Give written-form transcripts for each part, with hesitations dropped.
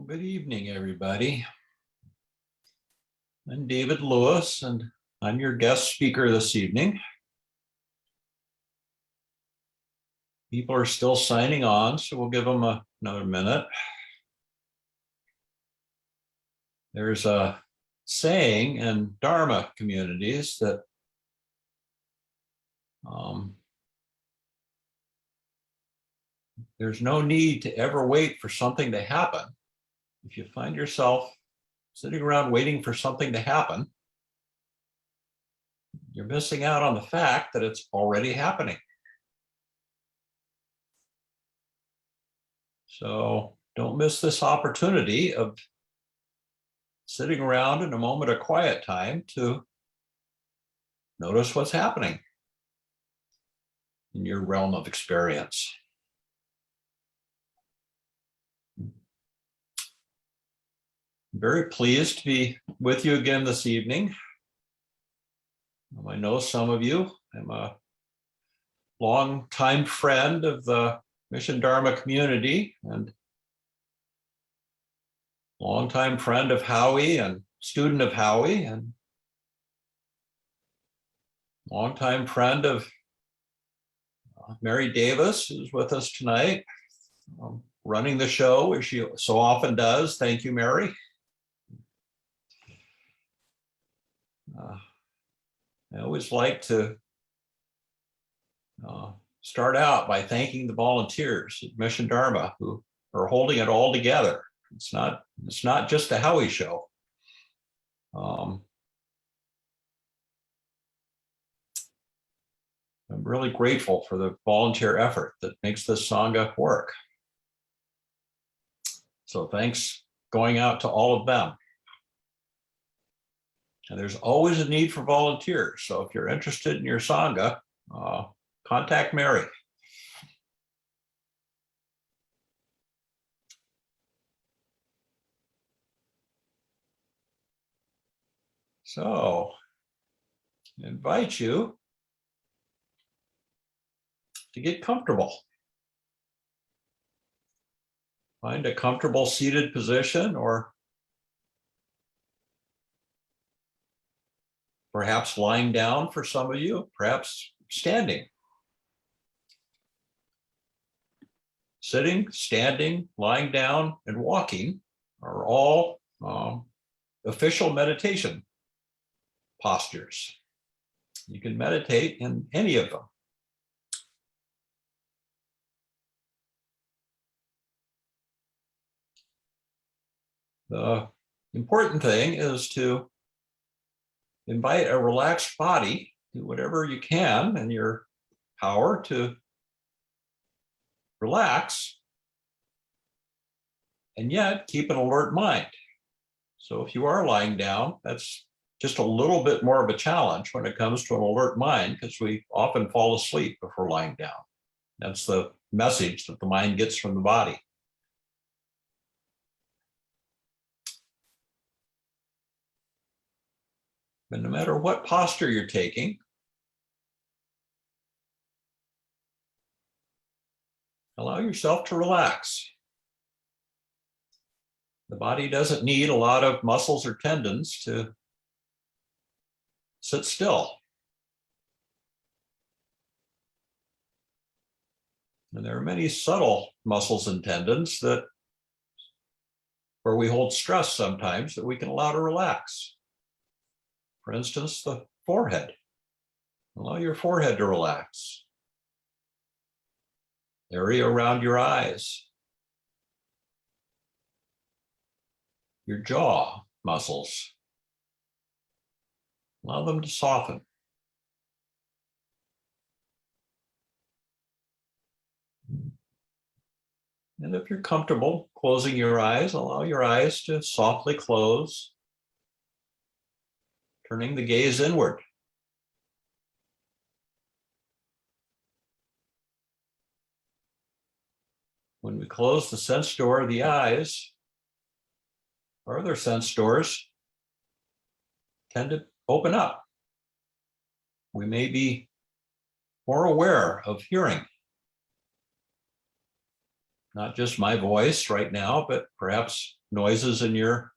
Well, good evening, everybody. I'm David Lewis, and I'm your guest speaker this evening. People are still signing on, so we'll give them another minute. There's a saying in Dharma communities that there's no need to ever wait for something to happen. If you find yourself sitting around waiting for something to happen, you're missing out on the fact that it's already happening. So don't miss this opportunity of sitting around in a moment of quiet time to notice what's happening in your realm of experience. I'm very pleased to be with you again this evening. I know some of you. I'm a long-time friend of the Mission Dharma community and longtime friend of Howie and student of Howie and longtime friend of Mary Davis, who's with us tonight, running the show as she so often does. Thank you, Mary. I always like to start out by thanking the volunteers at Mission Dharma who are holding it all together. It's not just a Howie show. I'm really grateful for the volunteer effort that makes this Sangha work. So thanks going out to all of them. And there's always a need for volunteers. So if you're interested in your Sangha, contact Mary. So I invite you to get comfortable. Find a comfortable seated position or perhaps lying down for some of you, perhaps standing. Sitting, standing, lying down, and walking are all official meditation postures. You can meditate in any of them. The important thing is to invite a relaxed body, do whatever you can in your power to relax, and yet keep an alert mind. So if you are lying down, that's just a little bit more of a challenge when it comes to an alert mind, because we often fall asleep before lying down. That's the message that the mind gets from the body. But no matter what posture you're taking, allow yourself to relax. The body doesn't need a lot of muscles or tendons to sit still. And there are many subtle muscles and tendons that, where we hold stress sometimes, that we can allow to relax. For instance, the forehead. Allow your forehead to relax. Area around your eyes. Your jaw muscles. Allow them to soften. And if you're comfortable closing your eyes, allow your eyes to softly close, turning the gaze inward. When we close the sense door of the eyes, our other sense doors tend to open up. We may be more aware of hearing. Not just my voice right now, but perhaps noises in your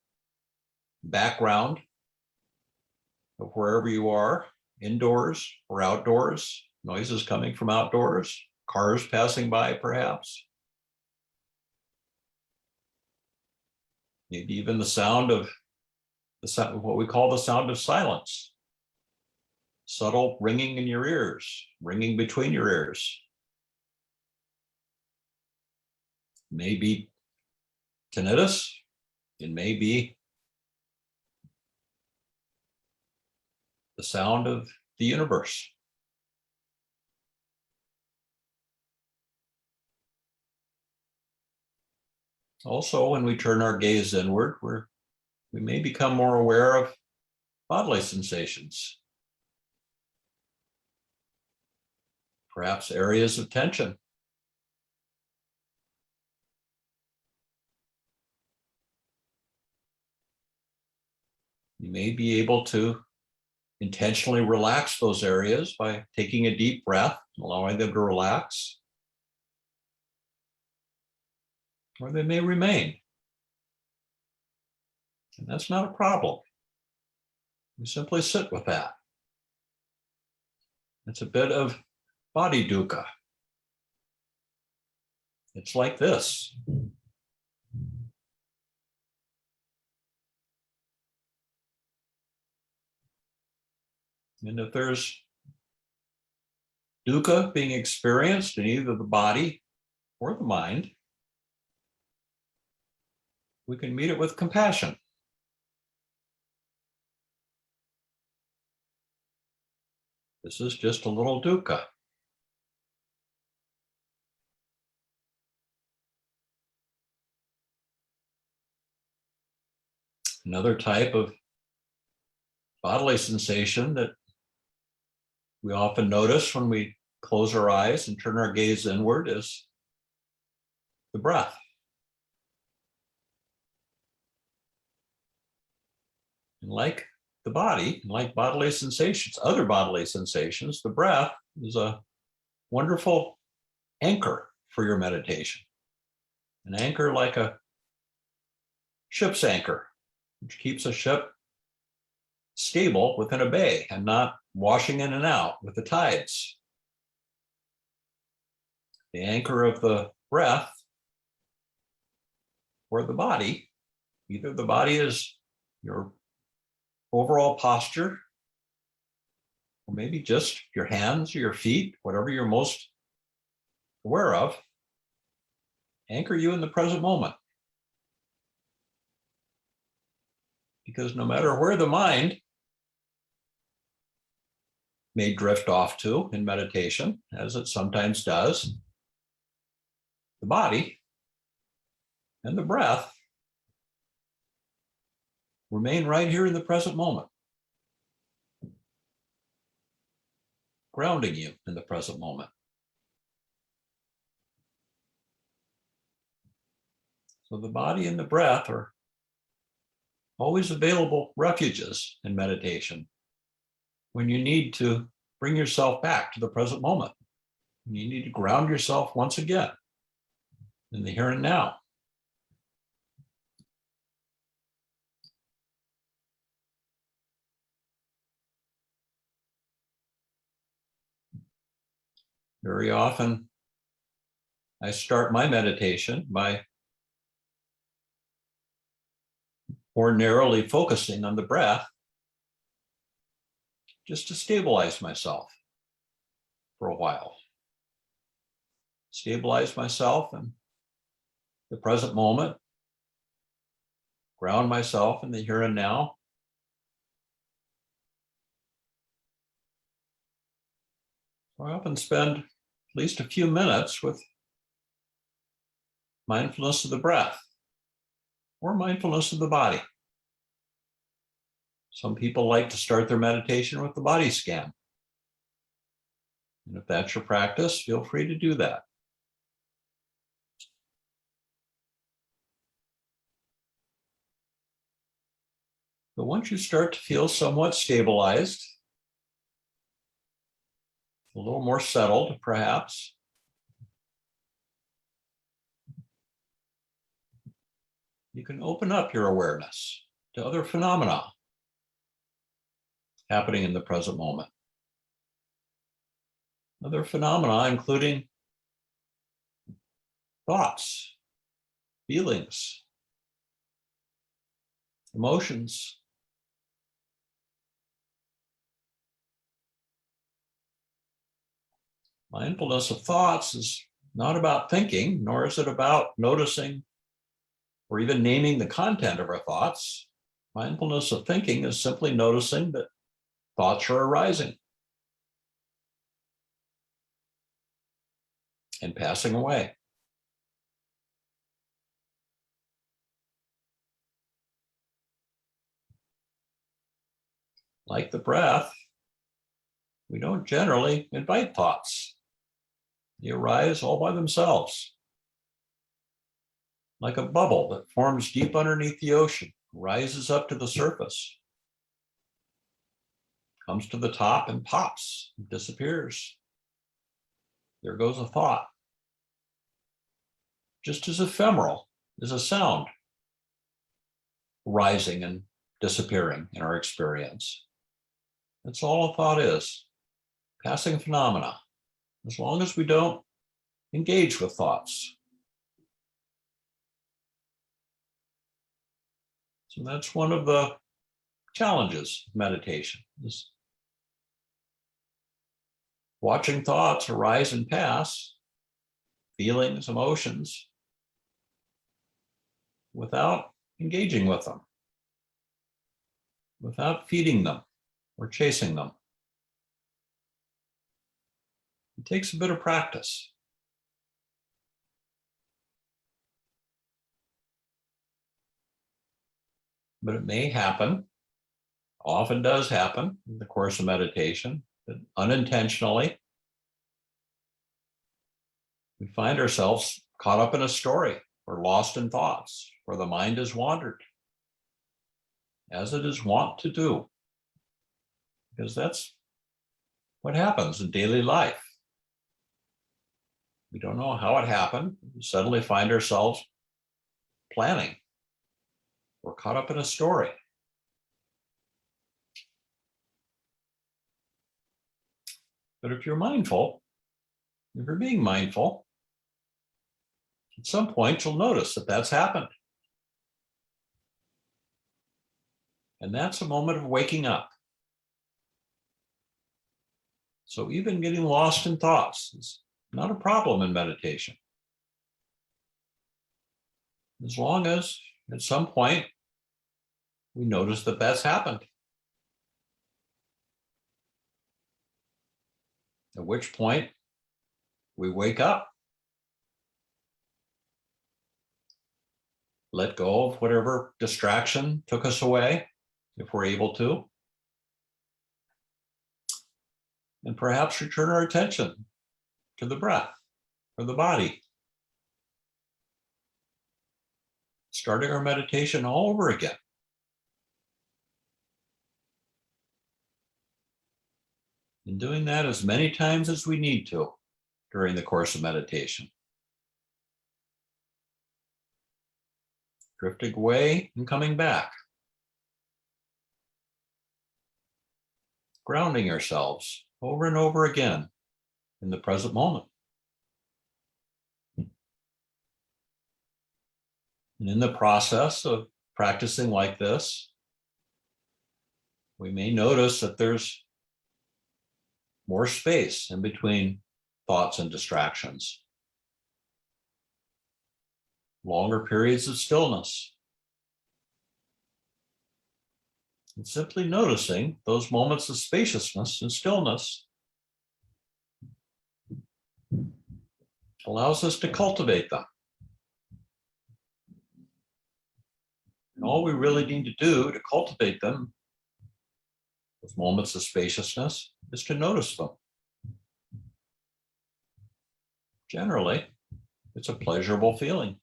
background of wherever you are, indoors or outdoors, noises coming from outdoors, cars passing by perhaps. Maybe even the sound of what we call the sound of silence. Subtle ringing in your ears, ringing between your ears. Maybe tinnitus. It may be the sound of the universe. Also, when we turn our gaze inward, we may become more aware of bodily sensations, perhaps areas of tension. You may be able to intentionally relax those areas by taking a deep breath, allowing them to relax, or they may remain. And that's not a problem. We simply sit with that. It's a bit of body dukkha. It's like this. And if there's dukkha being experienced in either the body or the mind, we can meet it with compassion. This is just a little dukkha. Another type of bodily sensation that we often notice when we close our eyes and turn our gaze inward is the breath. And like the body, like bodily sensations, other bodily sensations, the breath is a wonderful anchor for your meditation. An anchor like a ship's anchor, which keeps a ship stable within a bay and not washing in and out with the tides. The anchor of the breath or the body, either the body is your overall posture, or maybe just your hands or your feet, whatever you're most aware of, anchor you in the present moment. Because no matter where the mind may drift off to in meditation, as it sometimes does, the body and the breath remain right here in the present moment, grounding you in the present moment. So the body and the breath are always available refuges in meditation when you need to bring yourself back to the present moment. You need to ground yourself once again in the here and now. Very often, I start my meditation by ordinarily focusing on the breath just to stabilize myself for a while. Stabilize myself in the present moment, ground myself in the here and now. I often spend at least a few minutes with mindfulness of the breath or mindfulness of the body. Some people like to start their meditation with the body scan. And if that's your practice, feel free to do that. But once you start to feel somewhat stabilized, a little more settled, perhaps, you can open up your awareness to other phenomena happening in the present moment. Other phenomena including thoughts, feelings, emotions. Mindfulness of thoughts is not about thinking, nor is it about noticing or even naming the content of our thoughts. Mindfulness of thinking is simply noticing that thoughts are arising and passing away. Like the breath, we don't generally invite thoughts. They arise all by themselves, like a bubble that forms deep underneath the ocean, rises up to the surface, comes to the top and pops, and disappears. There goes a thought. Just as ephemeral is a sound rising and disappearing in our experience. That's all a thought is, passing phenomena, as long as we don't engage with thoughts. So that's one of the challenges of meditation, is watching thoughts arise and pass, feelings, emotions, without engaging with them, without feeding them or chasing them. It takes a bit of practice. But it may happen, often does happen in the course of meditation, that unintentionally we find ourselves caught up in a story or lost in thoughts, where the mind has wandered, as it is wont to do, because that's what happens in daily life. We don't know how it happened. We suddenly find ourselves planning. We're caught up in a story. But if you're mindful, if you're being mindful, at some point you'll notice that that's happened. And that's a moment of waking up. So even getting lost in thoughts is not a problem in meditation, as long as at some point we notice that that's happened. At which point we wake up, let go of whatever distraction took us away, if we're able to, and perhaps return our attention to the breath or the body, starting our meditation all over again. And doing that as many times as we need to during the course of meditation. Drifting away and coming back. Grounding ourselves over and over again in the present moment. And in the process of practicing like this, we may notice that there's more space in between thoughts and distractions. Longer periods of stillness. And simply noticing those moments of spaciousness and stillness allows us to cultivate them. And all we really need to do to cultivate them, those moments of spaciousness, is to notice them. Generally, it's a pleasurable feeling.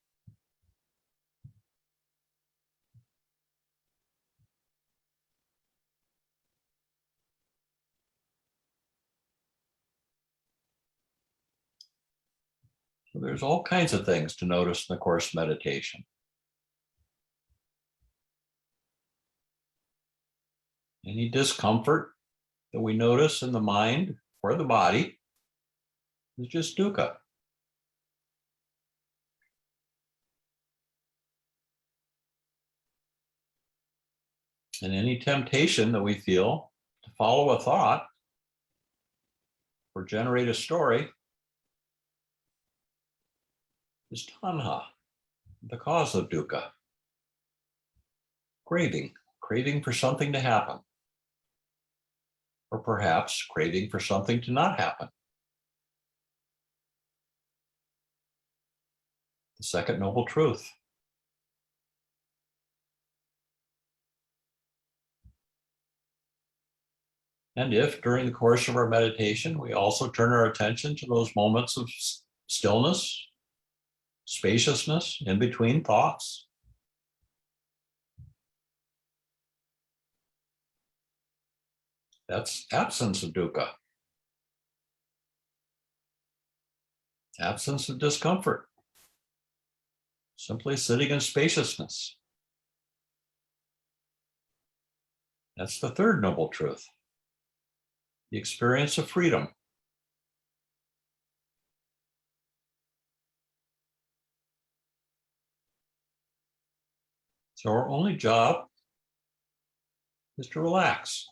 So there's all kinds of things to notice in the course of meditation. Any discomfort that we notice in the mind or the body is just dukkha. And any temptation that we feel to follow a thought or generate a story is tanha, the cause of dukkha. Craving for something to happen, or perhaps craving for something to not happen. The second noble truth. And if during the course of our meditation, we also turn our attention to those moments of stillness, spaciousness in between thoughts, that's absence of dukkha, absence of discomfort, simply sitting in spaciousness. That's the third noble truth, the experience of freedom. So our only job is to relax.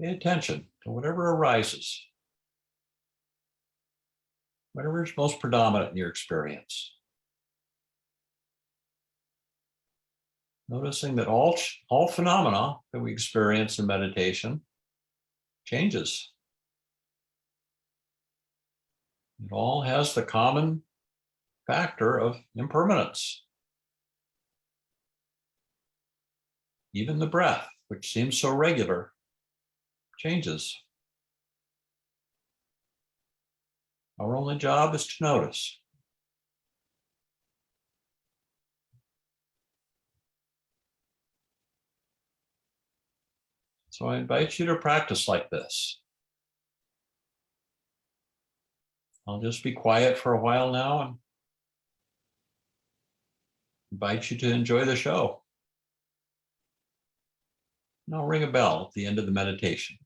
Pay attention to whatever arises, whatever is most predominant in your experience. Noticing that all phenomena that we experience in meditation changes. It all has the common factor of impermanence. Even the breath, which seems so regular, changes. Our only job is to notice. So I invite you to practice like this. I'll just be quiet for a while now and invite you to enjoy the show. And I'll ring a bell at the end of the meditation.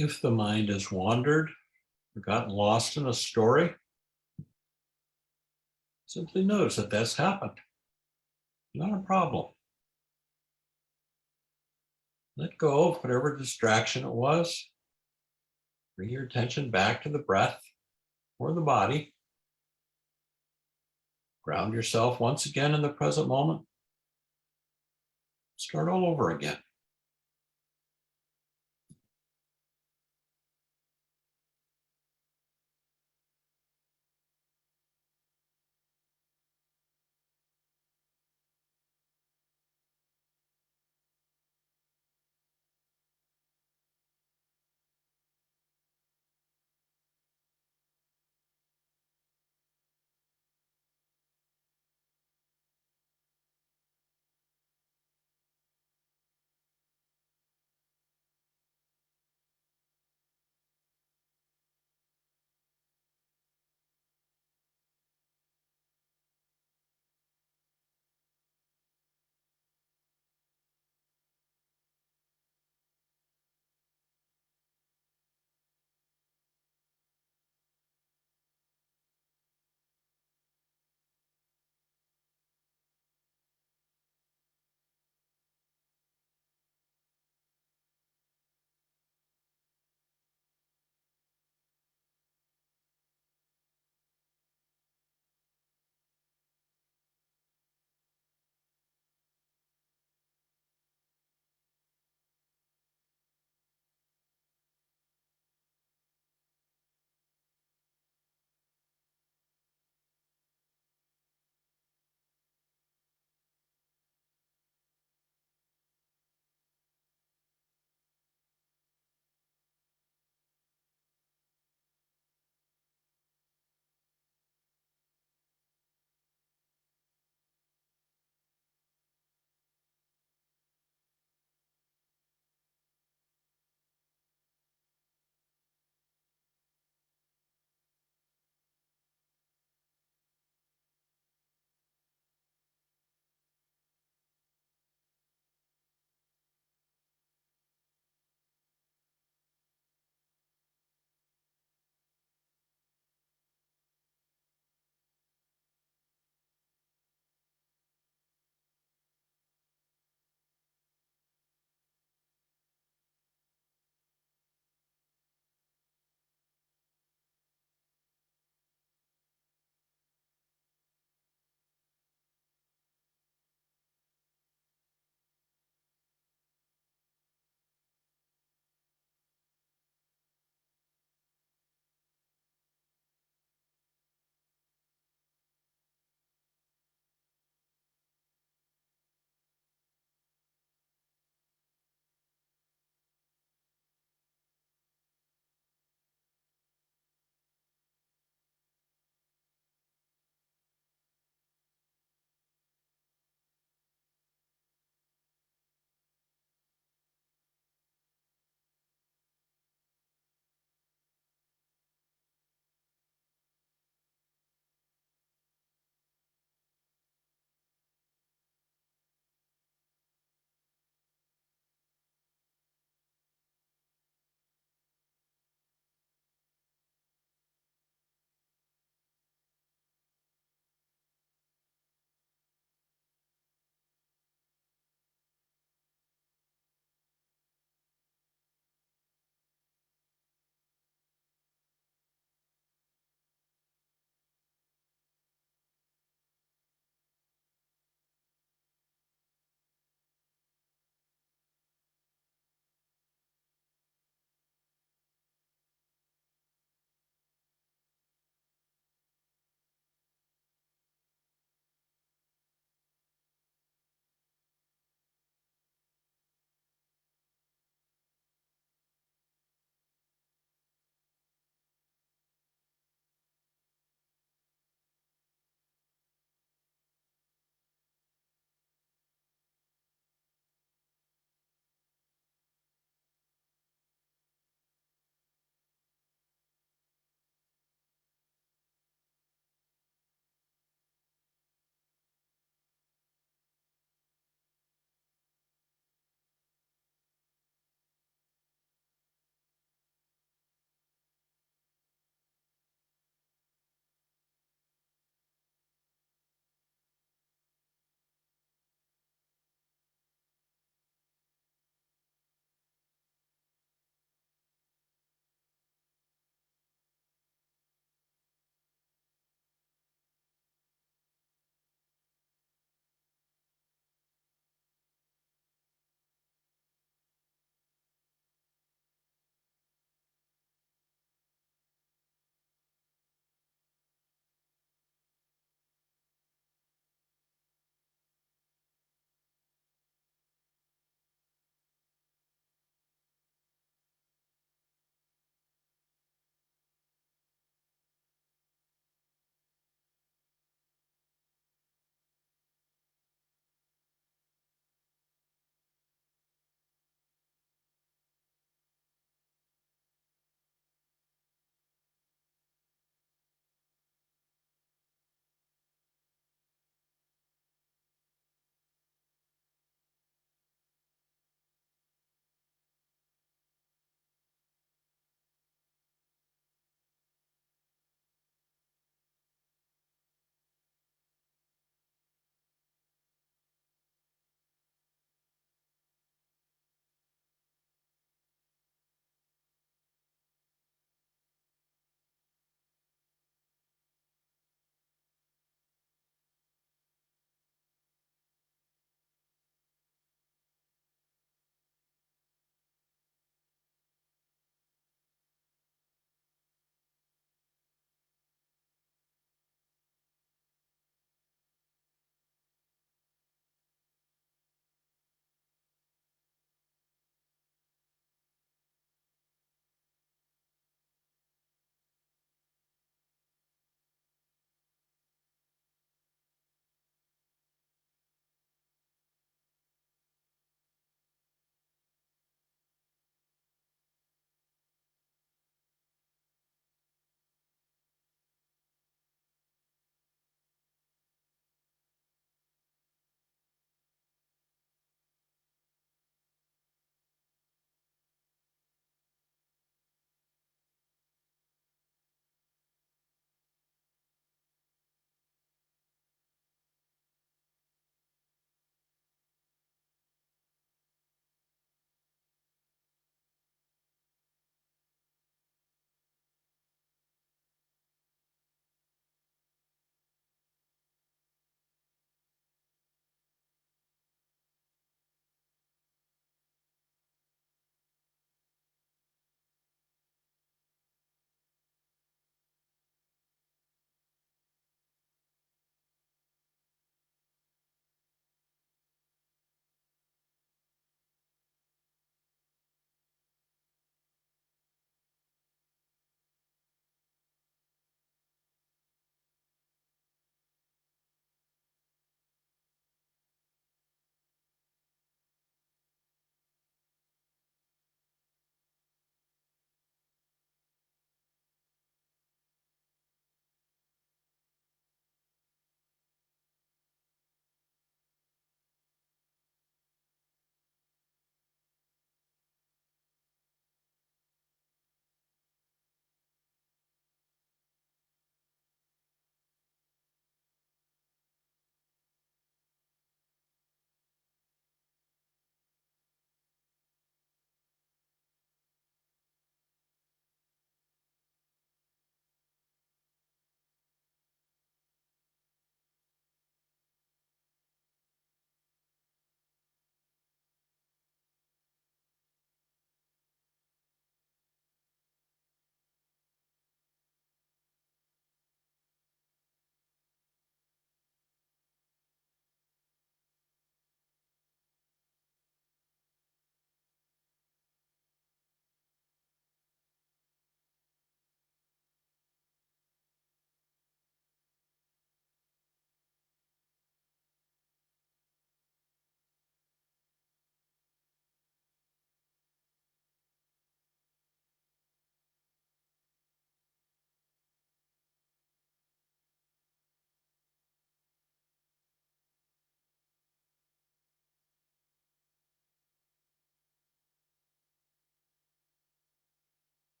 If the mind has wandered or gotten lost in a story, simply notice that that's happened. Not a problem. Let go of whatever distraction it was. Bring your attention back to the breath or the body. Ground yourself once again in the present moment. Start all over again.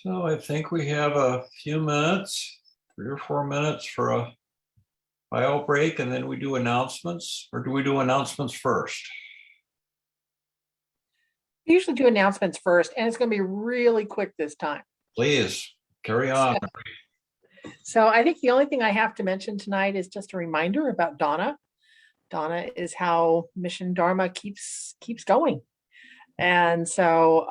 So I think we have a few minutes, 3 or 4 minutes for a bio break, and then we do announcements, or do we do announcements first? We usually do announcements first, and it's going to be really quick this time. Please carry on. So I think the only thing I have to mention tonight is just a reminder about Dana. Dana is how Mission Dharma keeps going. And so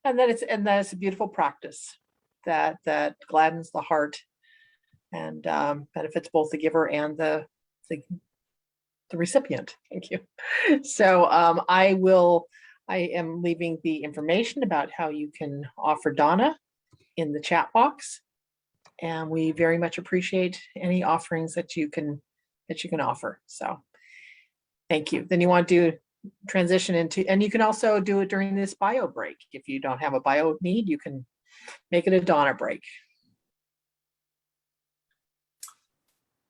and that it's a beautiful practice that gladdens the heart and benefits both the giver and the recipient. Thank you. So I am leaving the information about how you can offer Dana in the chat box. And we very much appreciate any offerings that you can offer. So thank you. Then you want to transition into, and you can also do it during this bio break. If you don't have a bio need, you can make it a Dana break.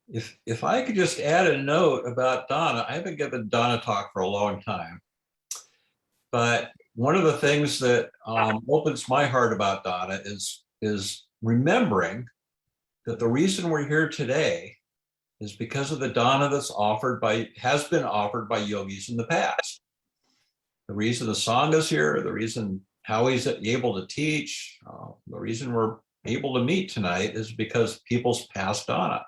If I could just add a note about Dana, I haven't given Dana talk for a long time, but one of the things that opens my heart about Dana is remembering that the reason we're here today is because of the Dana that's has been offered by yogis in the past. The reason the Sangha's here, the reason Howie's able to teach, the reason we're able to meet tonight is because people's passed Dana.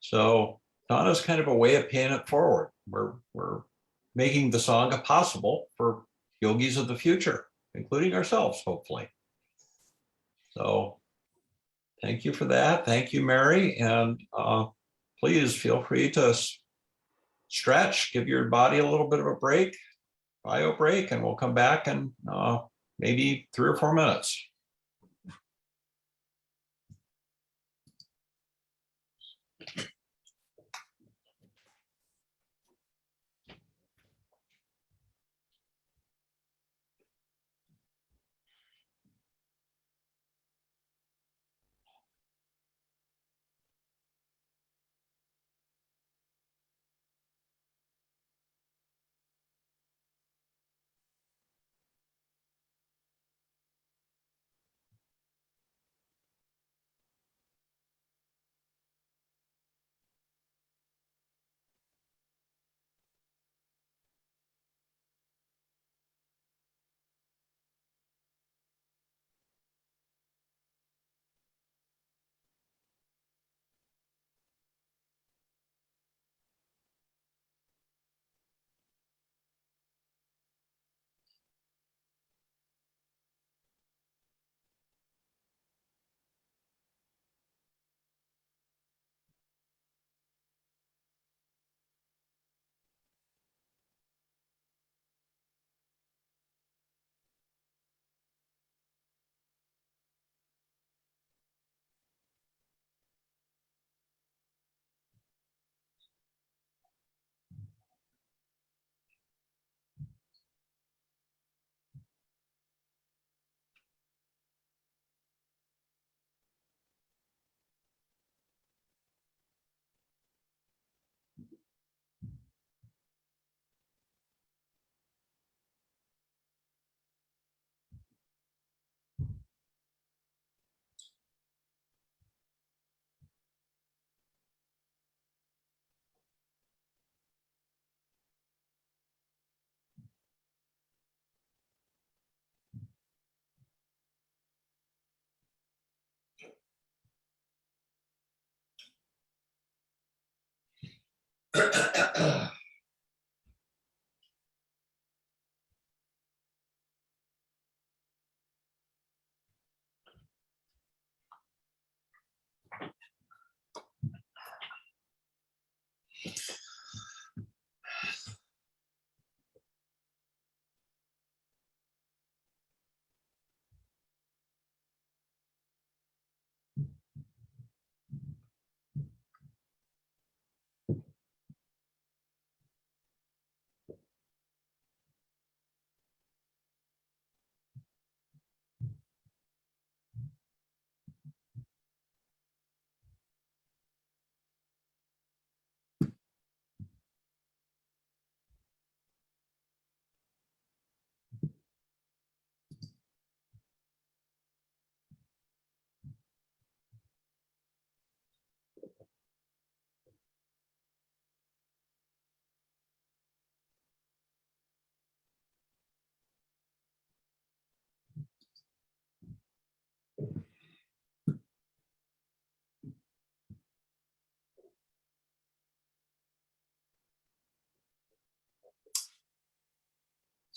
So Dana is kind of a way of paying it forward. We're making the Sangha possible for yogis of the future, including ourselves, hopefully. So thank you for that. Thank you, Mary. And please feel free to stretch, give your body a little bit of a break, bio break, and we'll come back in maybe 3 or 4 minutes.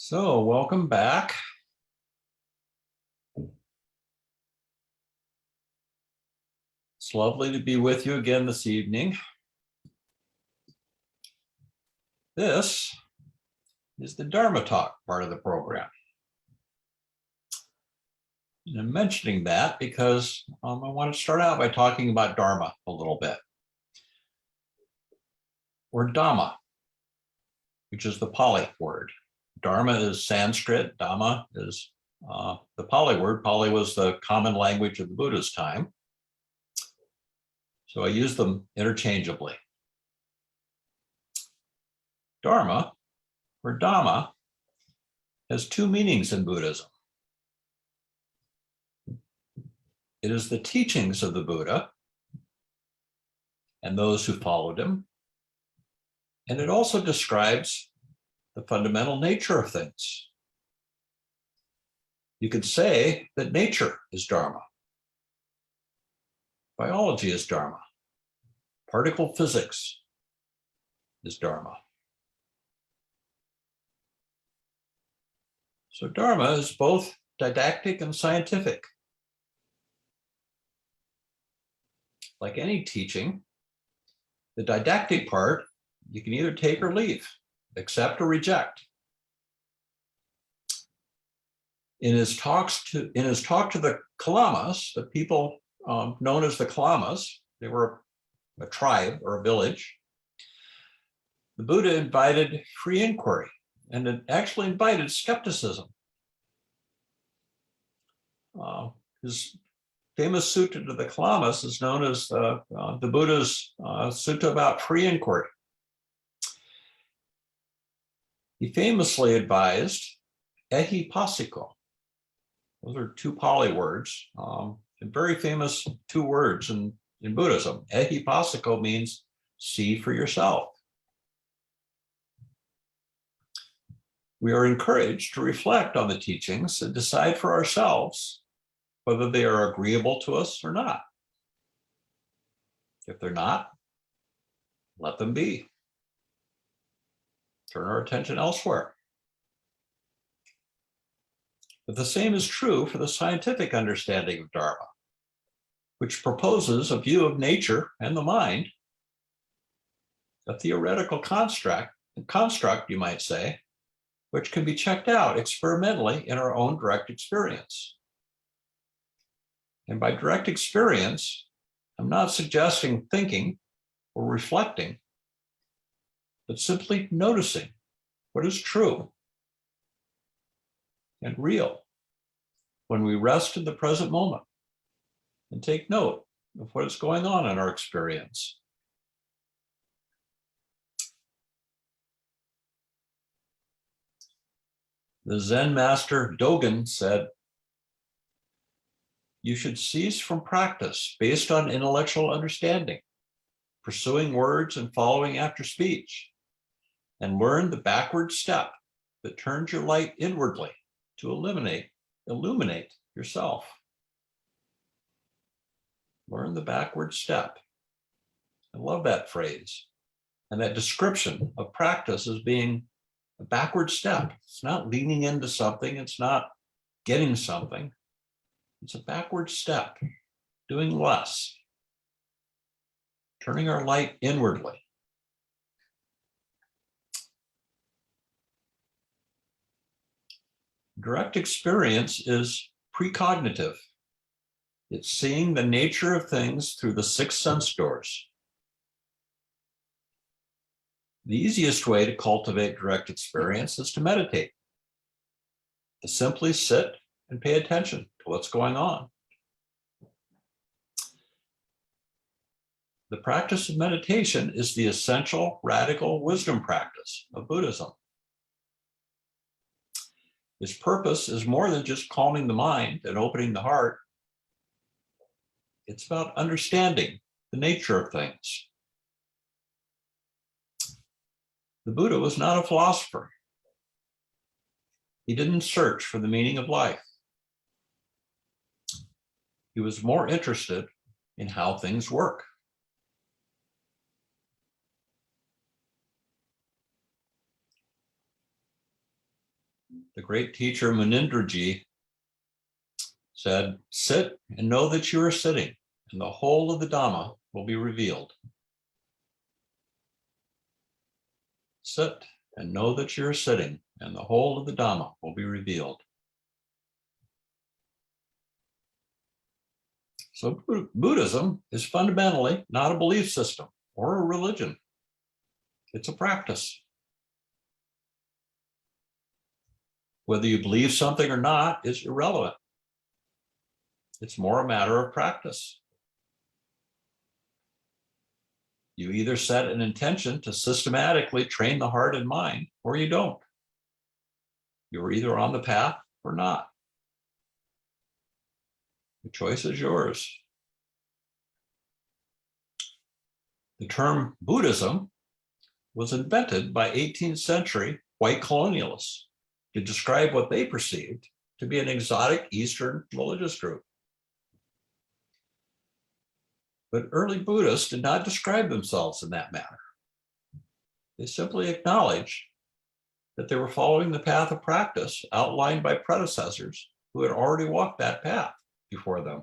So, welcome back. It's lovely to be with you again this evening. This is the Dharma Talk part of the program. And I'm mentioning that because I want to start out by talking about Dharma a little bit. Or Dhamma, which is the Pali word. Dharma is Sanskrit, Dhamma is the Pali word. Pali was the common language of the Buddha's time. So I use them interchangeably. Dharma, or Dhamma, has two meanings in Buddhism. It is the teachings of the Buddha and those who followed him. And it also describes the fundamental nature of things. You could say that nature is Dharma. Biology is Dharma. Particle physics is Dharma. So Dharma is both didactic and scientific. Like any teaching, the didactic part, you can either take or leave, accept or reject. In his talk to the Kalamas, the people known as the Kalamas, they were a tribe or a village. The Buddha invited free inquiry and it actually invited skepticism. His famous sutta to the Kalamas is known as the Buddha's sutta about free inquiry. He famously advised ehipassiko. Those are two Pali words, and very famous two words in Buddhism. Ehipassiko means see for yourself. We are encouraged to reflect on the teachings and decide for ourselves whether they are agreeable to us or not. If they're not, let them be. Turn our attention elsewhere. But the same is true for the scientific understanding of Dharma, which proposes a view of nature and the mind, a theoretical construct, you might say, which can be checked out experimentally in our own direct experience. And by direct experience, I'm not suggesting thinking or reflecting, but simply noticing what is true and real when we rest in the present moment and take note of what is going on in our experience. The Zen master Dogen said, "You should cease from practice based on intellectual understanding, pursuing words and following after speech, and learn the backward step that turns your light inwardly to illuminate yourself." Learn the backward step. I love that phrase and that description of practice as being a backward step. It's not leaning into something. It's not getting something. It's a backward step, doing less, turning our light inwardly. Direct experience is precognitive. It's seeing the nature of things through the 6 sense doors. The easiest way to cultivate direct experience is to meditate, to simply sit and pay attention to what's going on. The practice of meditation is the essential radical wisdom practice of Buddhism. Its purpose is more than just calming the mind and opening the heart. It's about understanding the nature of things. The Buddha was not a philosopher. He didn't search for the meaning of life. He was more interested in how things work. The great teacher Munindraji said, "Sit and know that you are sitting, and the whole of the Dhamma will be revealed." Sit and know that you're sitting, and the whole of the Dhamma will be revealed. So Buddhism is fundamentally not a belief system or a religion. It's a practice. Whether you believe something or not is irrelevant. It's more a matter of practice. You either set an intention to systematically train the heart and mind, or you don't. You're either on the path or not. The choice is yours. The term Buddhism was invented by 18th century white colonialists to describe what they perceived to be an exotic Eastern religious group. But early Buddhists did not describe themselves in that manner. They simply acknowledged that they were following the path of practice outlined by predecessors who had already walked that path before them.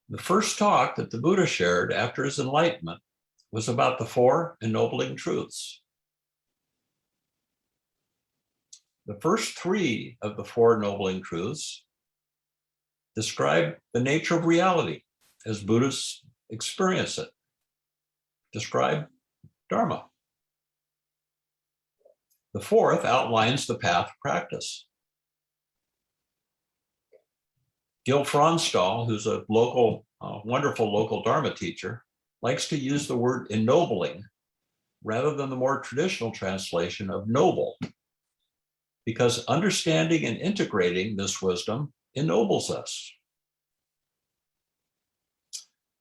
The first talk that the Buddha shared after his enlightenment was about the four ennobling truths. The first three of the four ennobling truths describe the nature of reality as Buddhists experience it, describe Dharma. The fourth outlines the path of practice. Gil Fronsdal, who's a wonderful local Dharma teacher, likes to use the word ennobling rather than the more traditional translation of noble, because understanding and integrating this wisdom ennobles us.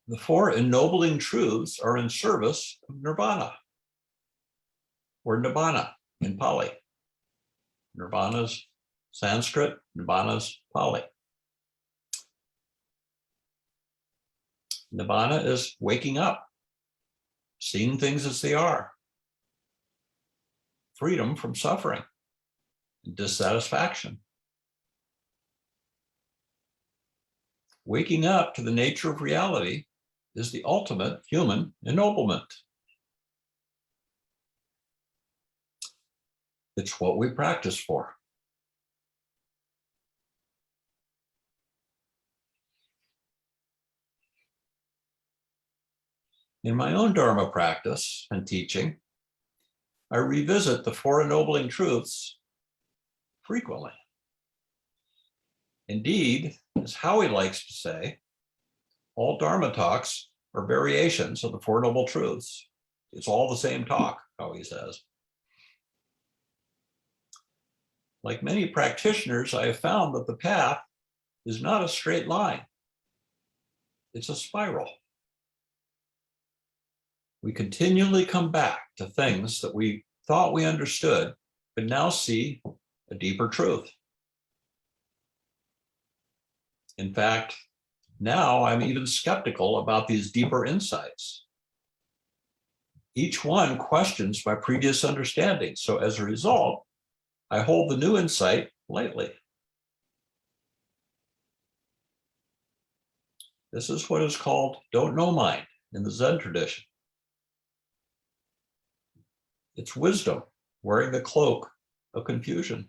The four ennobling truths are in service of nirvana, or nibbana in Pali. Nirvana's Sanskrit, nibbana's Pali. Nibbana is waking up, seeing things as they are, freedom from suffering and dissatisfaction. Waking up to the nature of reality is the ultimate human ennoblement. It's what we practice for. In my own Dharma practice and teaching, I revisit the four ennobling truths frequently. Indeed, as Howie likes to say, all Dharma talks are variations of the Four Noble Truths. It's all the same talk, Howie says. Like many practitioners, I have found that the path is not a straight line. It's a spiral. We continually come back to things that we thought we understood, but now see a deeper truth. In fact, now I'm even skeptical about these deeper insights. Each one questions my previous understanding. So as a result, I hold the new insight lightly. This is what is called don't know mind in the Zen tradition. It's wisdom wearing the cloak of confusion.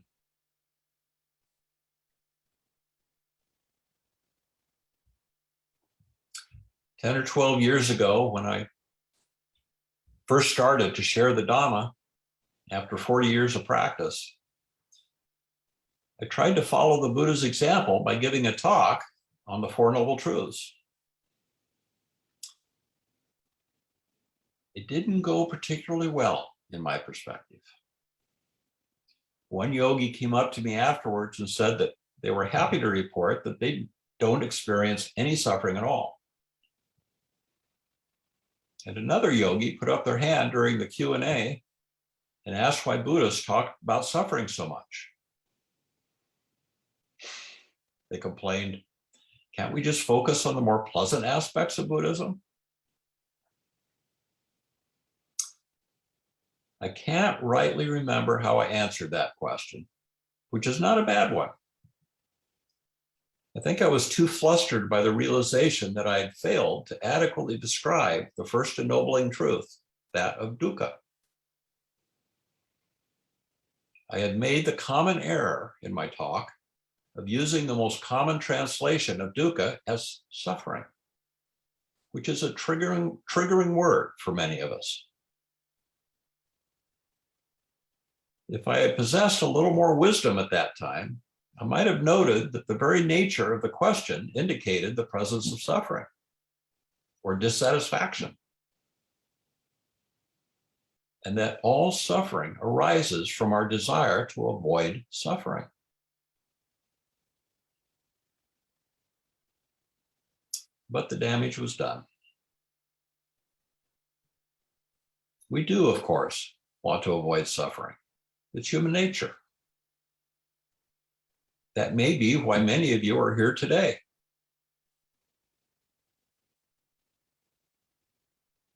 Ten or 12 years ago, when I first started to share the Dhamma after 40 years of practice, I tried to follow the Buddha's example by giving a talk on the Four Noble Truths. It didn't go particularly well, in my perspective. One yogi came up to me afterwards and said that they were happy to report that they don't experience any suffering at all. And another yogi put up their hand during the Q&A and asked why Buddhists talk about suffering so much. They complained, can't we just focus on the more pleasant aspects of Buddhism? I can't rightly remember how I answered that question, which is not a bad one. I think I was too flustered by the realization that I had failed to adequately describe the first ennobling truth, that of dukkha. I had made the common error in my talk of using the most common translation of dukkha as suffering, which is a triggering word for many of us. If I had possessed a little more wisdom at that time, I might have noted that the very nature of the question indicated the presence of suffering or dissatisfaction, and that all suffering arises from our desire to avoid suffering. But the damage was done. We do, of course, want to avoid suffering. It's human nature. That may be why many of you are here today.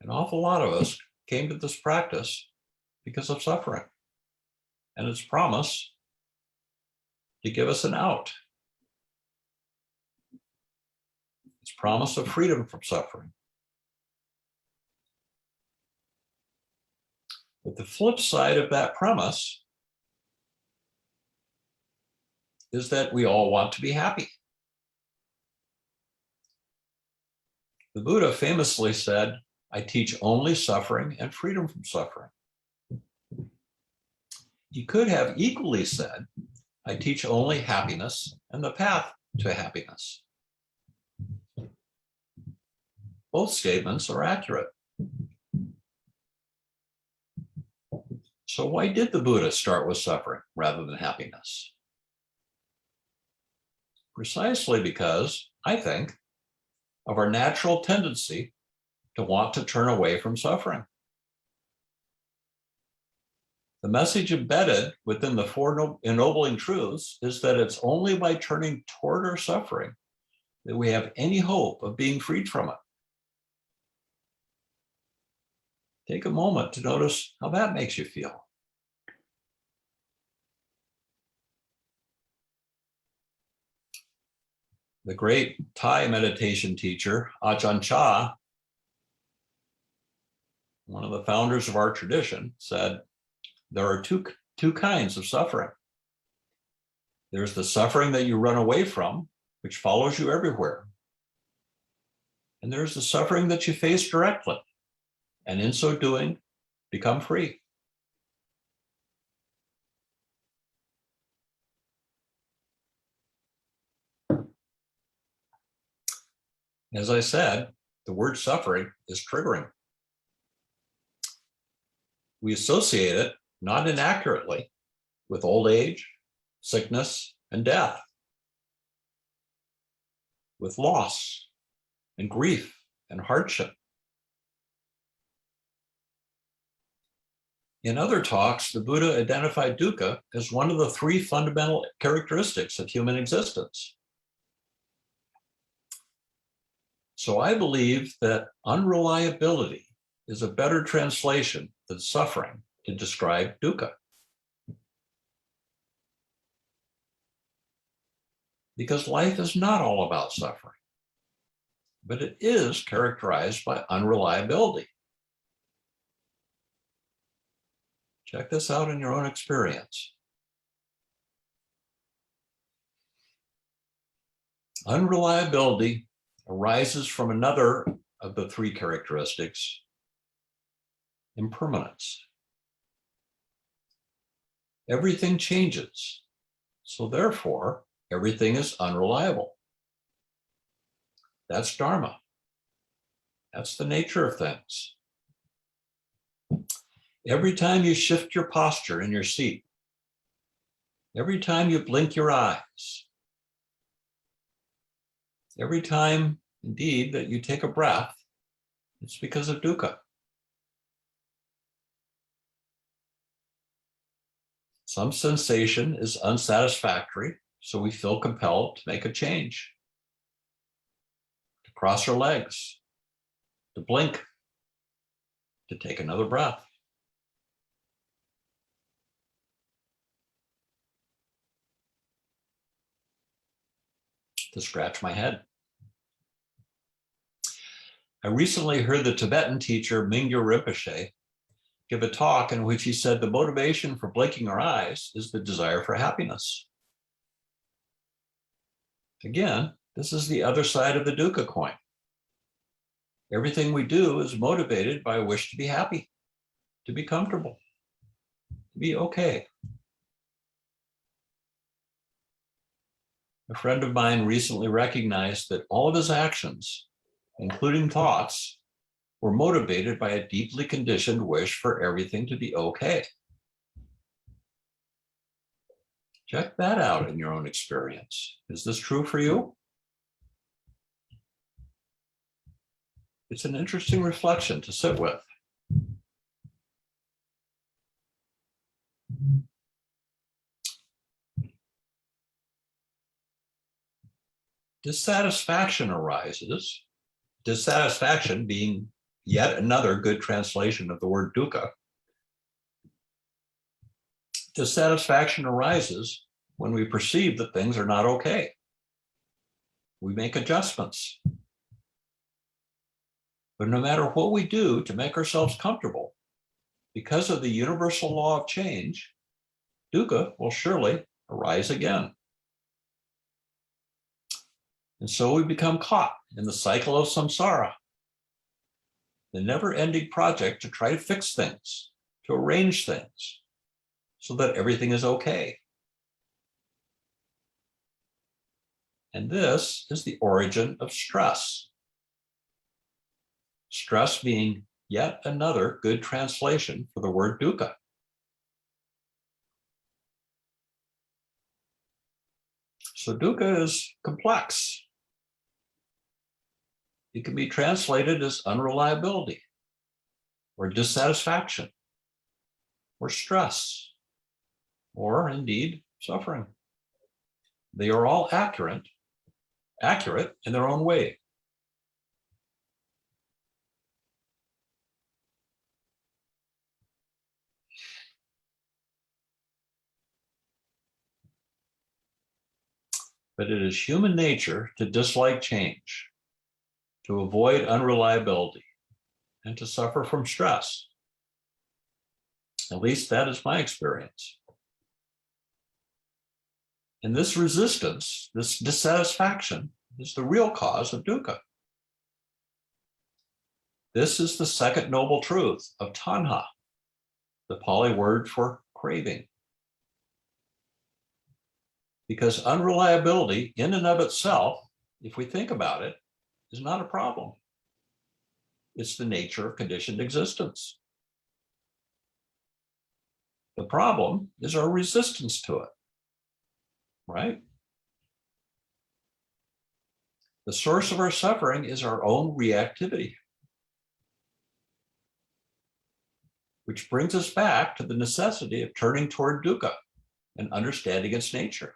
An awful lot of us came to this practice because of suffering and its promise to give us an out. Its promise of freedom from suffering. But the flip side of that premise is that we all want to be happy. The Buddha famously said, "I teach only suffering and freedom from suffering." He could have equally said, "I teach only happiness and the path to happiness." Both statements are accurate. So why did the Buddha start with suffering rather than happiness? Precisely because, I think, of our natural tendency to want to turn away from suffering. The message embedded within the four ennobling truths is that it's only by turning toward our suffering that we have any hope of being freed from it. Take a moment to notice how that makes you feel. The great Thai meditation teacher, Ajahn Chah, one of the founders of our tradition, said, there are two kinds of suffering. There's the suffering that you run away from, which follows you everywhere. And there's the suffering that you face directly, and in so doing, become free. As I said, the word suffering is triggering. We associate it, not inaccurately, with old age, sickness, and death, with loss and grief and hardship. In other talks, the Buddha identified dukkha as one of the three fundamental characteristics of human existence. So I believe that unreliability is a better translation than suffering to describe dukkha. Because life is not all about suffering, but it is characterized by unreliability. Check this out in your own experience. Unreliability arises from another of the three characteristics, impermanence. Everything changes, so therefore, everything is unreliable. That's Dharma. That's the nature of things. Every time you shift your posture in your seat, every time you blink your eyes, every time, indeed, that you take a breath, it's because of dukkha. Some sensation is unsatisfactory, so we feel compelled to make a change, to cross our legs, to blink, to take another breath. to scratch my head. I recently heard the Tibetan teacher Mingyur Rinpoche give a talk in which he said the motivation for blinking our eyes is the desire for happiness. Again, this is the other side of the Dukkha coin. Everything we do is motivated by a wish to be happy, to be comfortable, to be okay. A friend of mine recently recognized that all of his actions, including thoughts, were motivated by a deeply conditioned wish for everything to be okay. Check that out in your own experience. Is this true for you? It's an interesting reflection to sit with. Dissatisfaction arises, dissatisfaction being yet another good translation of the word dukkha. Dissatisfaction arises when we perceive that things are not okay. We make adjustments. But no matter what we do to make ourselves comfortable, because of the universal law of change, dukkha will surely arise again. And so we become caught in the cycle of samsara, the never-ending project to try to fix things, to arrange things, so that everything is okay. And this is the origin of stress. Stress being yet another good translation for the word dukkha. So dukkha is complex. It can be translated as unreliability, or dissatisfaction, or stress, or indeed suffering. They are all accurate in their own way. But it is human nature to dislike change, to avoid unreliability, and to suffer from stress. At least that is my experience. And this resistance, this dissatisfaction, is the real cause of dukkha. This is the second noble truth of tanha, the Pali word for craving. Because unreliability in and of itself, if we think about it, is not a problem. It's the nature of conditioned existence. The problem is our resistance to it, right? The source of our suffering is our own reactivity, which brings us back to the necessity of turning toward dukkha and understanding its nature.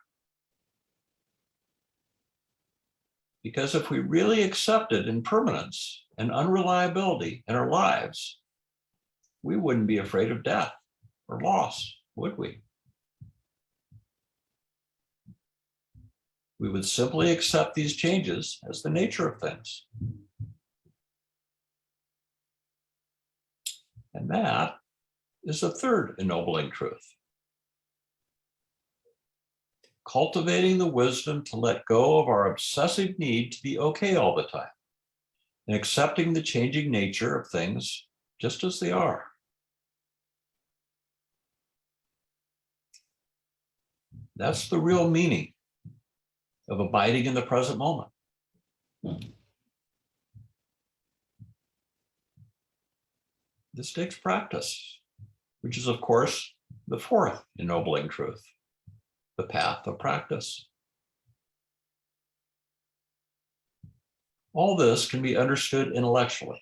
Because if we really accepted impermanence and unreliability in our lives, we wouldn't be afraid of death or loss, would we? We would simply accept these changes as the nature of things. And that is the third ennobling truth. Cultivating the wisdom to let go of our obsessive need to be okay all the time and accepting the changing nature of things just as they are. That's the real meaning of abiding in the present moment. This takes practice, which is, of course, the fourth ennobling truth, the path of practice. All this can be understood intellectually,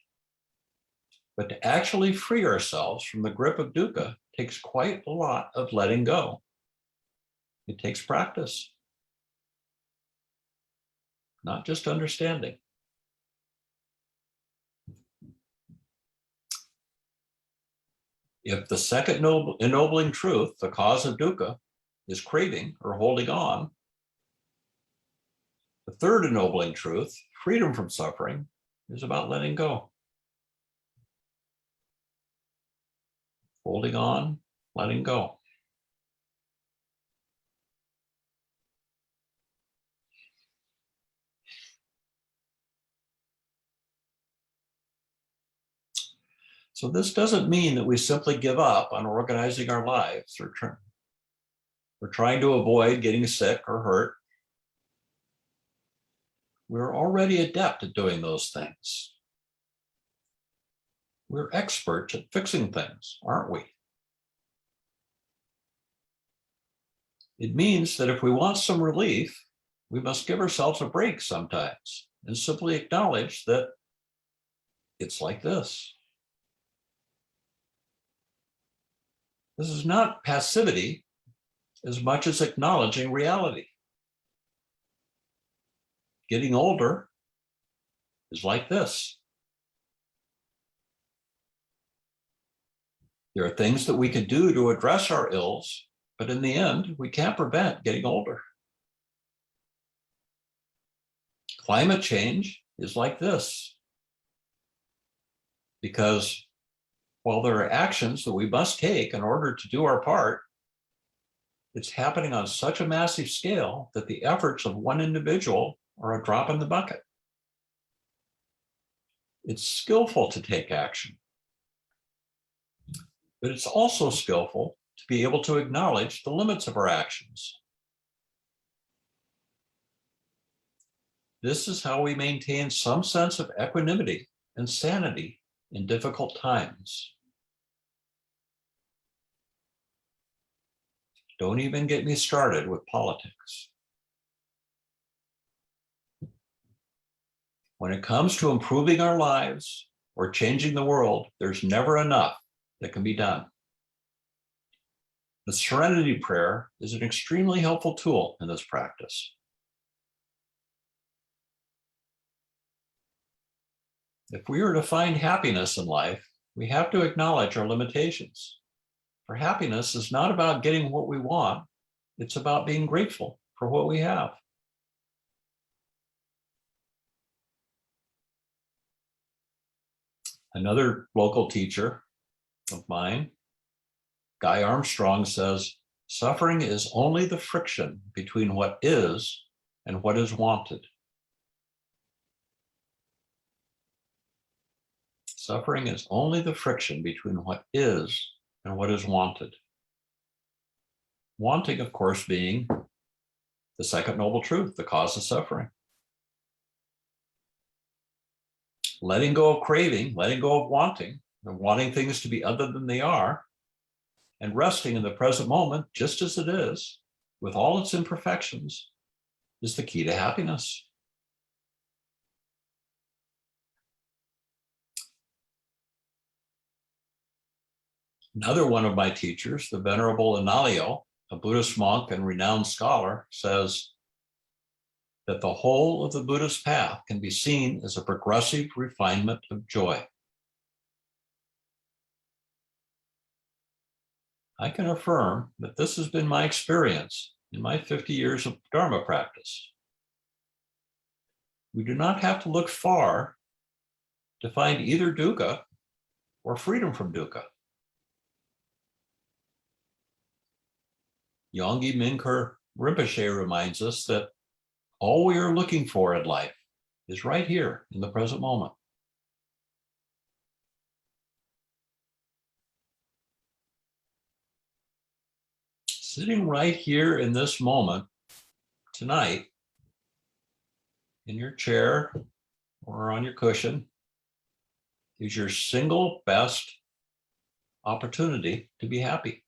but to actually free ourselves from the grip of dukkha takes quite a lot of letting go. It takes practice, not just understanding. If the second ennobling truth, the cause of dukkha, is craving or holding on, the The third ennobling truth, freedom from suffering, is about letting go. Holding on, letting go. So this doesn't mean that we simply give up on organizing our lives or trying to avoid getting sick or hurt. We're already adept at doing those things. We're experts at fixing things, aren't we? It means that if we want some relief, we must give ourselves a break sometimes and simply acknowledge that it's like this. This is not passivity as much as acknowledging reality. Getting older is like this. There are things that we can do to address our ills, but in the end, we can't prevent getting older. Climate change is like this. Because while there are actions that we must take in order to do our part, it's happening on such a massive scale that the efforts of one individual are a drop in the bucket. It's skillful to take action, but it's also skillful to be able to acknowledge the limits of our actions. This is how we maintain some sense of equanimity and sanity in difficult times. Don't even get me started with politics. When it comes to improving our lives or changing the world, there's never enough that can be done. The Serenity Prayer is an extremely helpful tool in this practice. If we are to find happiness in life, we have to acknowledge our limitations. For happiness is not about getting what we want, it's about being grateful for what we have. Another local teacher of mine, Guy Armstrong, says, suffering is only the friction between what is and what is wanted. Suffering is only the friction between what is and what is wanted. Wanting, of course, being the second noble truth, the cause of suffering. Letting go of craving, letting go of wanting, and wanting things to be other than they are, and resting in the present moment just as it is, with all its imperfections, is the key to happiness. Another one of my teachers, the Venerable Analayo, a Buddhist monk and renowned scholar, says that the whole of the Buddhist path can be seen as a progressive refinement of joy. I can affirm that this has been my experience in my 50 years of Dharma practice. We do not have to look far to find either dukkha or freedom from dukkha. Yongey Minkur Rinpoche reminds us that all we are looking for in life is right here in the present moment. Sitting right here in this moment tonight, in your chair or on your cushion, is your single best opportunity to be happy.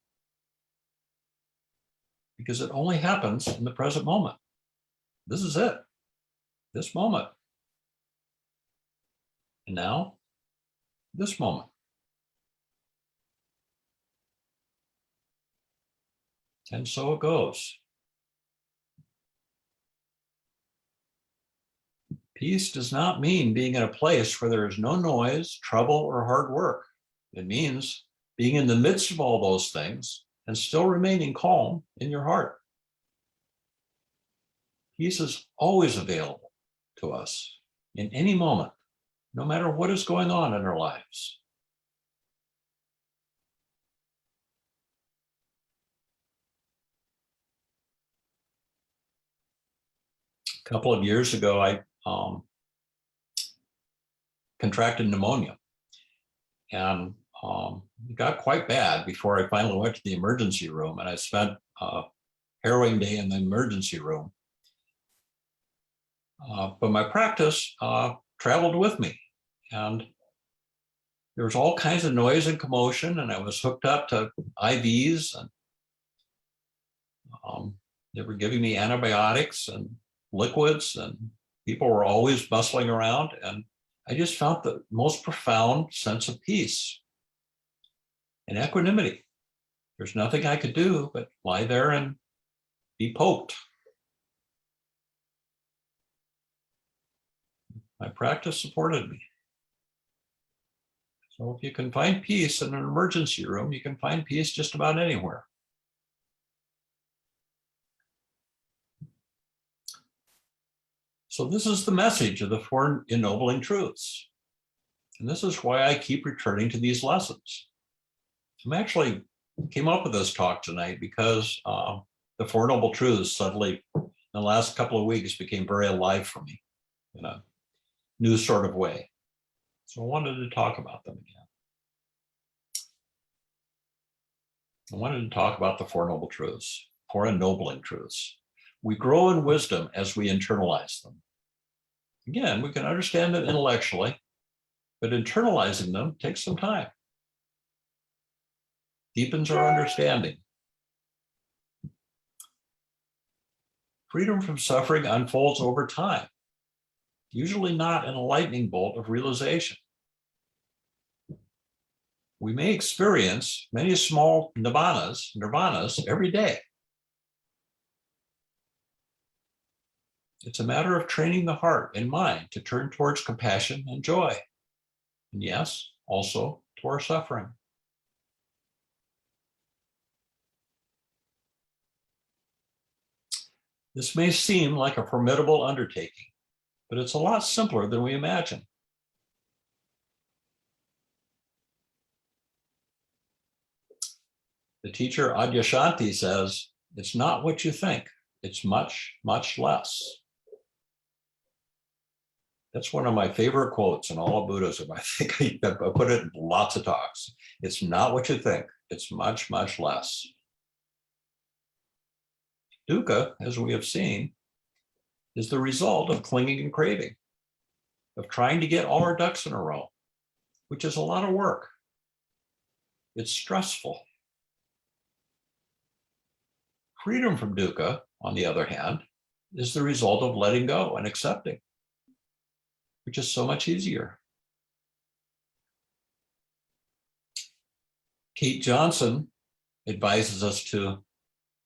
Because it only happens in the present moment. This is it, this moment. And now, this moment. And so it goes. Peace does not mean being in a place where there is no noise, trouble, or hard work. It means being in the midst of all those things and still remaining calm in your heart. Peace is always available to us in any moment, no matter what is going on in our lives. A couple of years ago, I contracted pneumonia, and it got quite bad before I finally went to the emergency room, and I spent a harrowing day in the emergency room. But my practice traveled with me, and there was all kinds of noise and commotion, and I was hooked up to IVs, and they were giving me antibiotics and liquids, and people were always bustling around, and I just felt the most profound sense of peace and equanimity. There's nothing I could do but lie there and be poked. My practice supported me. So if you can find peace in an emergency room, you can find peace just about anywhere. So this is the message of the four ennobling truths. And this is why I keep returning to these lessons. I actually came up with this talk tonight because the Four Noble Truths suddenly, in the last couple of weeks, became very alive for me in a new sort of way. So I wanted to talk about them again. I wanted to talk about the Four Noble Truths, four ennobling truths. We grow in wisdom as we internalize them. Again, we can understand them intellectually, but internalizing them takes some time. Deepens our understanding. Freedom from suffering unfolds over time, usually not in a lightning bolt of realization. We may experience many small nirvanas every day. It's a matter of training the heart and mind to turn towards compassion and joy. And yes, also to our suffering. This may seem like a formidable undertaking, but it's a lot simpler than we imagine. The teacher Adyashanti says, it's not what you think, it's much, much less. That's one of my favorite quotes in all of Buddhism. I think I put it in lots of talks. It's not what you think, it's much, much less. Dukkha, as we have seen, is the result of clinging and craving, of trying to get all our ducks in a row, which is a lot of work. It's stressful. Freedom from dukkha, on the other hand, is the result of letting go and accepting, which is so much easier. Kate Johnson advises us to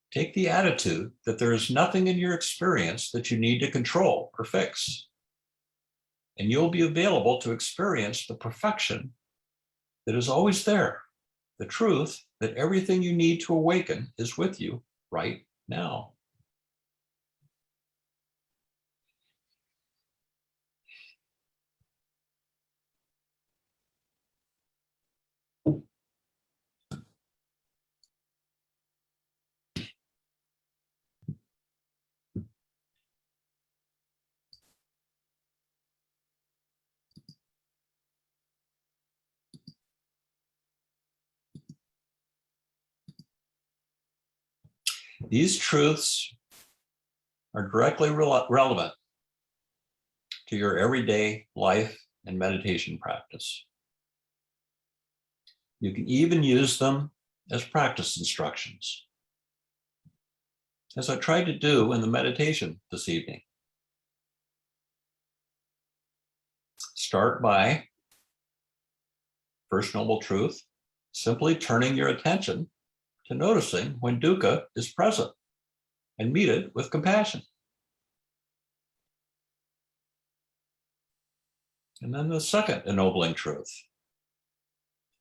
take the attitude that there is nothing in your experience that you need to control or fix, and you'll be available to experience the perfection that is always there, the truth that everything you need to awaken is with you right now. These truths are directly relevant to your everyday life and meditation practice. You can even use them as practice instructions, as I tried to do in the meditation this evening. Start by, first noble truth, simply turning your attention to noticing when dukkha is present and meet it with compassion. And then the second ennobling truth,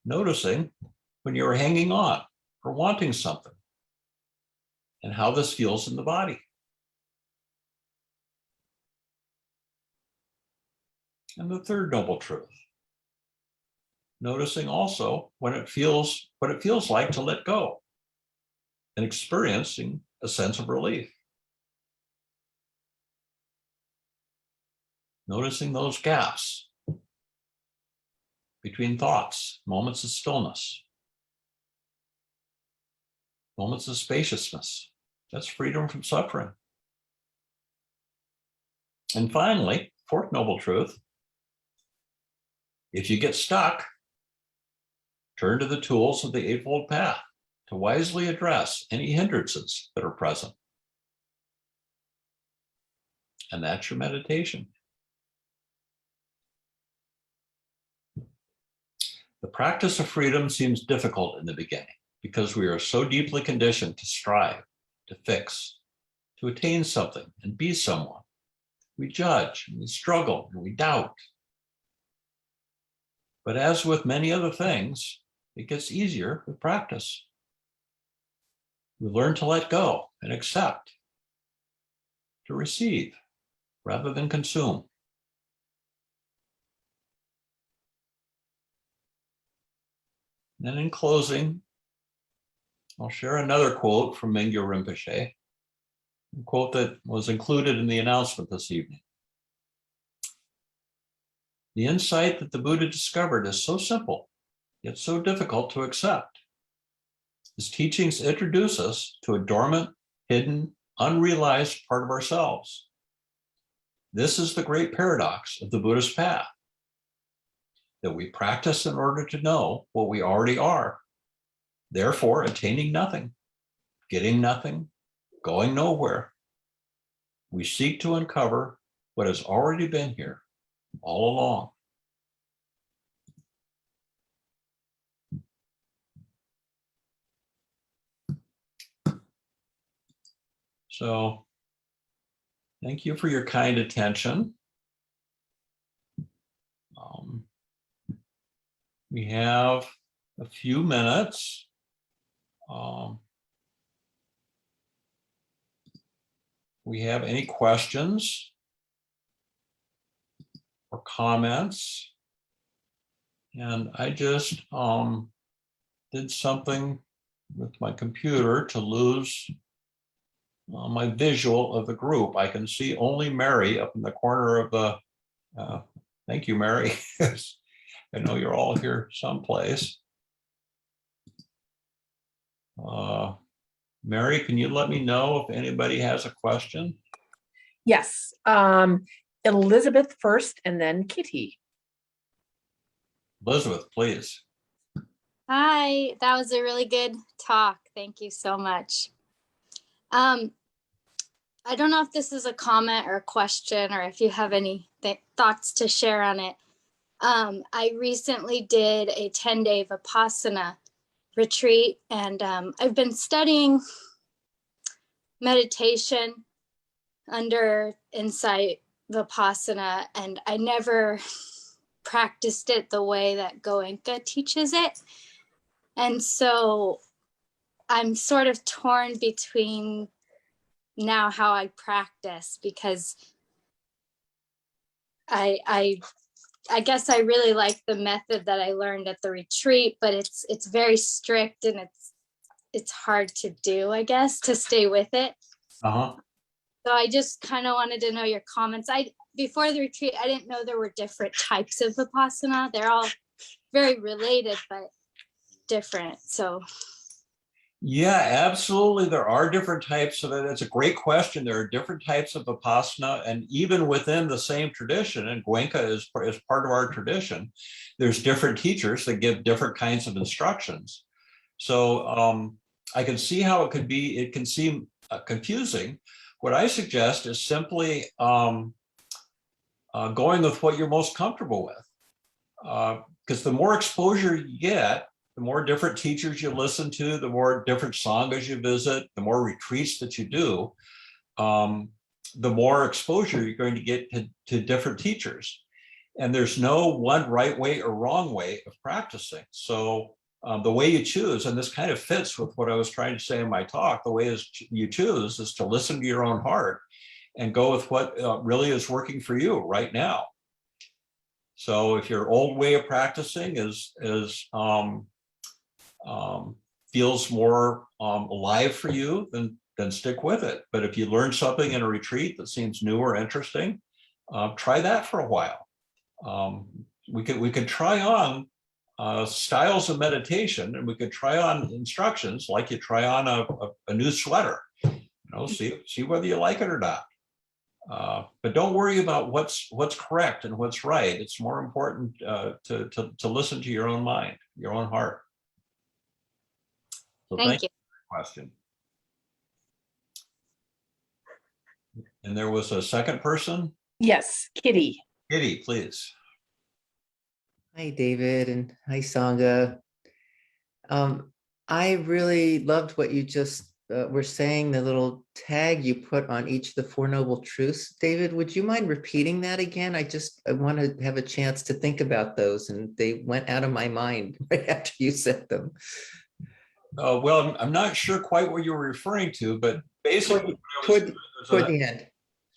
noticing when you're hanging on or wanting something and how this feels in the body. And the third noble truth, noticing also what it feels like to let go and experiencing a sense of relief. Noticing those gaps between thoughts, moments of stillness, moments of spaciousness. That's freedom from suffering. And finally, fourth noble truth, if you get stuck, turn to the tools of the Eightfold Path to wisely address any hindrances that are present. And that's your meditation. The practice of freedom seems difficult in the beginning because we are so deeply conditioned to strive, to fix, to attain something and be someone. We judge, and we struggle, and we doubt. But as with many other things, it gets easier with practice. We learn to let go and accept, to receive rather than consume. And then in closing, I'll share another quote from Mingyur Rinpoche, a quote that was included in the announcement this evening. The insight that the Buddha discovered is so simple, yet so difficult to accept. His teachings introduce us to a dormant, hidden, unrealized part of ourselves. This is the great paradox of the Buddhist path, that we practice in order to know what we already are, therefore attaining nothing, getting nothing, going nowhere. We seek to uncover what has already been here all along. So, thank you for your kind attention. We have a few minutes. We have any questions or comments? And I just did something with my computer to lose my visual of the group. I can see only Mary up in the corner of the, thank you, Mary. I know you're all here someplace. Mary, can you let me know if anybody has a question? Yes, Elizabeth first and then Kitty. Elizabeth, please. Hi, that was a really good talk. Thank you so much. I don't know if this is a comment or a question or if you have any thoughts to share on it. I recently did a 10-day Vipassana retreat, and I've been studying meditation under Insight Vipassana, and I never practiced it the way that Goenka teaches it. And so I'm sort of torn between now how I practice, because I guess I really like the method that I learned at the retreat, but it's very strict and it's hard to do, I guess, to stay with it. So I just kind of wanted to know your comments. Before the retreat, I didn't know there were different types of Vipassana. They're all very related, but different. So yeah, absolutely. There are different types of it. It's a great question. There are different types of Vipassana, and even within the same tradition, and Goenka is part of our tradition, there's different teachers that give different kinds of instructions. So I can see how it can seem confusing. What I suggest is simply going with what you're most comfortable with. Because the more exposure you get, the more different teachers you listen to, the more different sanghas you visit, the more retreats that you do, the more exposure you're going to get to different teachers. And there's no one right way or wrong way of practicing. So the way you choose, and this kind of fits with what I was trying to say in my talk, the way you choose is to listen to your own heart and go with what really is working for you right now. So if your old way of practicing feels more alive for you, then stick with it. But if you learn something in a retreat that seems new or interesting, try that for a while. We could try on styles of meditation, and we could try on instructions like you try on a new sweater. See whether you like it or not. But don't worry about what's correct and what's right. It's more important to listen to your own mind, your own heart. So Thank you. for the question. And there was a second person. Yes, Kitty. Kitty, please. Hi, David, and hi, Sangha. I really loved what you just were saying, the little tag you put on each of the Four Noble Truths. David, would you mind repeating that again? I want to have a chance to think about those, and they went out of my mind right after you said them. Well, I'm not sure quite what you were referring to, but basically Toward the end.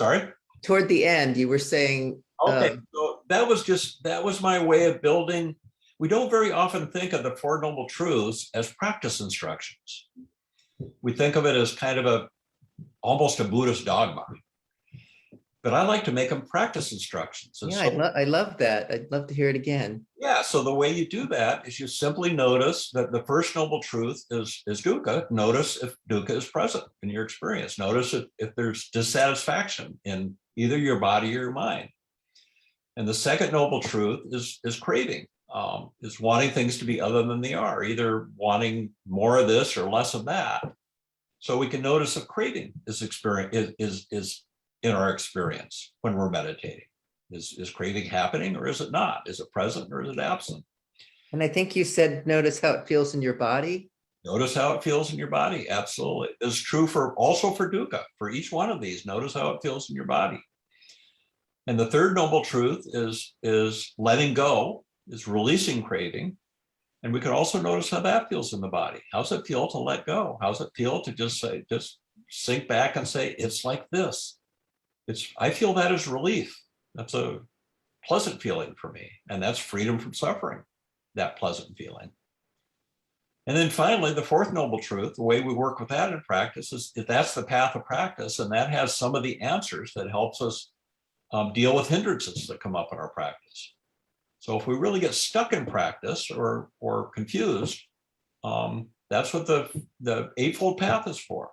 Sorry? Toward the end, you were saying. Okay, so that was my way of building. We don't very often think of the Four Noble Truths as practice instructions. We think of it as kind of almost a Buddhist dogma. But I like to make them practice instructions. And Yeah, I love that. I'd love to hear it again. Yeah, so the way you do that is you simply notice that the first noble truth is dukkha. Notice if dukkha is present in your experience. Notice if there's dissatisfaction in either your body or your mind. And the second noble truth is craving, is wanting things to be other than they are, either wanting more of this or less of that. So we can notice if craving is in our experience when we're meditating. Is craving happening or is it not? Is it present or is it absent? And I think you said, notice how it feels in your body. Notice how it feels in your body. Absolutely. It's true also for dukkha. For each one of these, notice how it feels in your body. And the third noble truth is letting go, is releasing craving. And we can also notice how that feels in the body. How's it feel to let go? How's it feel to just sink back and say, it's like this. I feel that as relief. That's a pleasant feeling for me. And that's freedom from suffering, that pleasant feeling. And then finally, the fourth noble truth, the way we work with that in practice is that's the path of practice. And that has some of the answers that helps us deal with hindrances that come up in our practice. So if we really get stuck in practice or confused, that's what the Eightfold Path is for.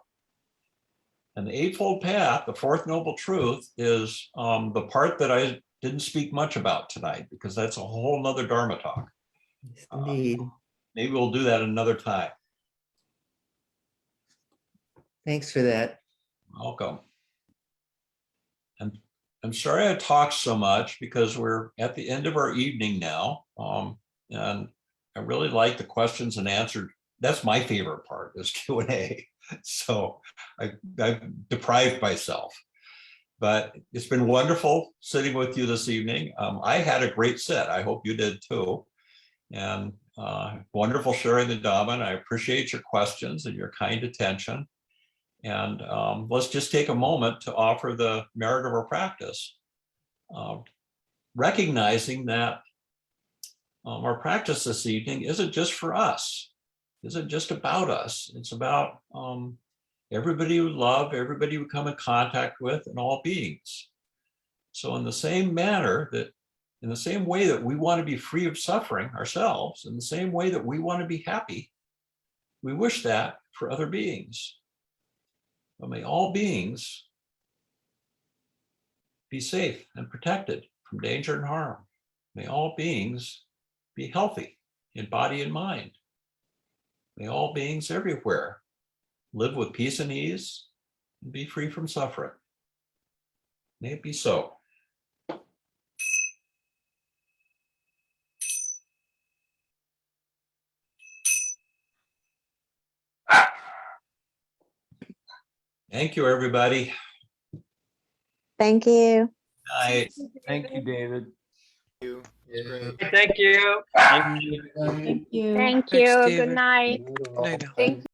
And the Eightfold Path, the fourth noble truth, is the part that I didn't speak much about tonight, because that's a whole nother Dharma talk. Yes, indeed. Maybe we'll do that another time. Thanks for that. Welcome. I'm sorry I talked so much because we're at the end of our evening now. And I really like the questions and answers. That's my favorite part, is Q&A. So I've deprived myself. But it's been wonderful sitting with you this evening. I had a great sit. I hope you did too. And wonderful sharing the Dhamma. And I appreciate your questions and your kind attention. And let's just take a moment to offer the merit of our practice, recognizing that our practice this evening isn't just for us, isn't just about us. It's about everybody we love, everybody we come in contact with, and all beings. So in the same manner that, in the same way that we want to be free of suffering ourselves, in the same way that we want to be happy, we wish that for other beings. But may all beings be safe and protected from danger and harm. May all beings be healthy in body and mind. May all beings everywhere live with peace and ease and be free from suffering. May it be so. Thank you, everybody. Thank you. Night. Thank you, David. Thank you. Thank you. Thank Thanks, you. David. Good night. Good night. Thank